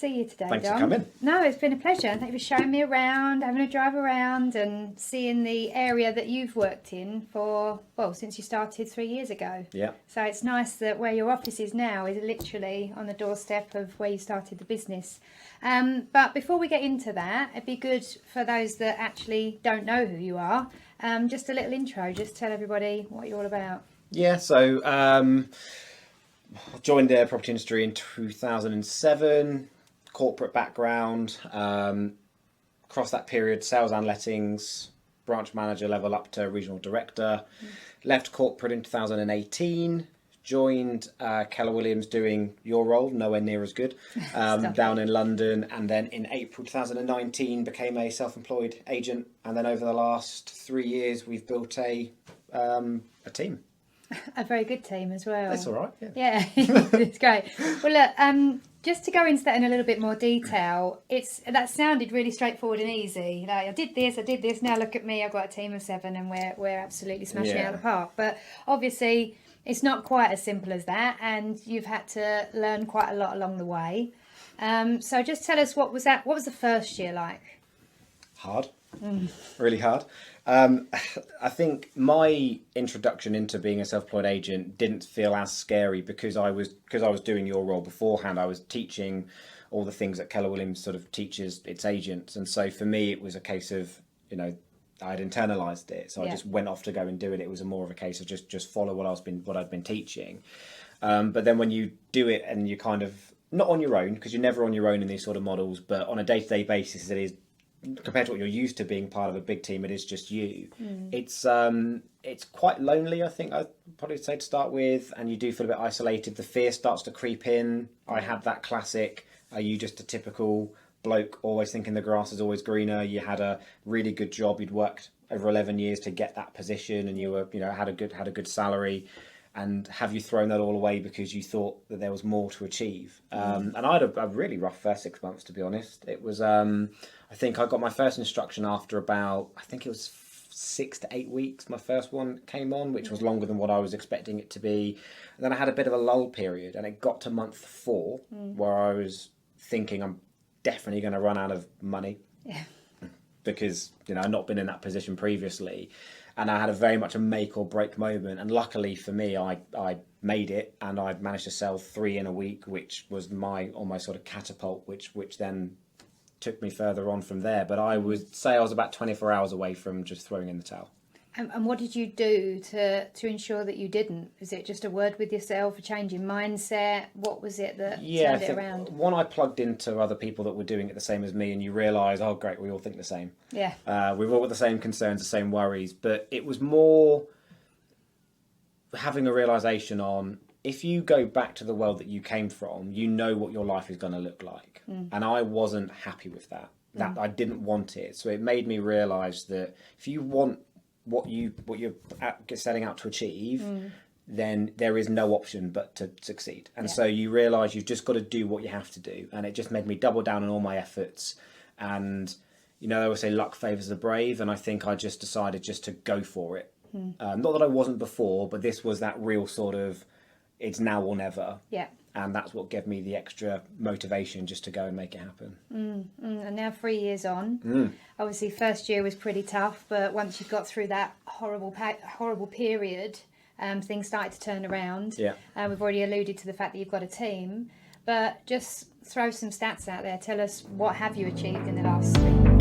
see you today, Thanks Dom. for coming. No, it's been a pleasure. Thank you for showing me around, having a drive around and seeing the area that you've worked in for, well, since you started 3 years ago. Yeah. So it's nice that where your office is now is literally on the doorstep of where you started the business. But before we get into that, it'd be good for those that actually don't know who you are, just a little intro, just tell everybody what you're all about. Yeah, so I joined the property industry in 2007, corporate background, across that period, sales and lettings, branch manager level up to regional director, left corporate in 2018, joined Keller Williams doing your role, nowhere near as good, down in London, and then in April 2019 became a self-employed agent, and then over the last 3 years we've built a team. A very good team as well. That's all right. Yeah, it's great. Well, look, just to go into that in a little bit more detail, that sounded really straightforward and easy. Like I did this. Now look at me. I've got a team of 7, and we're absolutely smashing it out of the park. But obviously, it's not quite as simple as that, and you've had to learn quite a lot along the way. So just tell us what was the first year like? Hard, really hard. I think my introduction into being a self-employed agent didn't feel as scary because I was doing your role beforehand. I was teaching all the things that Keller Williams sort of teaches its agents, and so for me it was a case of, I'd internalised it, so I just went off to go and do it. It was more of a case of just follow what I'd been teaching. But then when you do it and you kind of not on your own, because you're never on your own in these sort of models, but on a day-to-day basis, it is. Compared to what you're used to being part of a big team, it is just you. It's quite lonely, I think I'd probably say to start with, and you do feel a bit isolated. The fear starts to creep in. I had that classic, are you just a typical bloke always thinking the grass is always greener? You had a really good job, you'd worked over 11 years to get that position, and you were, had a good salary. And have you thrown that all away because you thought that there was more to achieve? And I had a really rough first 6 months, to be honest. It was, I think I got my first instruction after about, I think it was 6 to 8 weeks. My first one came on, which was longer than what I was expecting it to be. And then I had a bit of a lull period, and it got to month 4 where I was thinking I'm definitely going to run out of money. Yeah. Because, I'd not been in that position previously. And I had a very much a make or break moment. And luckily for me, I made it, and I managed to sell 3 in a week, which was my sort of catapult, which then took me further on from there. But I would say I was about 24 hours away from just throwing in the towel. And what did you do to ensure that you didn't? Is it just a word with yourself, a change in mindset? What was it that turned it around? One, I plugged into other people that were doing it the same as me, and you realise, oh great, we all think the same. Yeah. We've all got the same concerns, the same worries, but it was more having a realisation on, if you go back to the world that you came from, you know what your life is going to look like. And I wasn't happy with that. I didn't want it. So it made me realise that if you want what you're setting out to achieve, then there is no option but to succeed. And so you realise you've just got to do what you have to do. And it just made me double down on all my efforts. And, they always say luck favours the brave. And I think I just decided just to go for it. Not that I wasn't before, but this was that real sort of, it's now or never. Yeah. And that's what gave me the extra motivation just to go and make it happen. And now 3 years on, obviously first year was pretty tough, but once you got through that horrible period, things started to turn around. Yeah. We've already alluded to the fact that you've got a team, but just throw some stats out there. Tell us, what have you achieved in the last 3 years?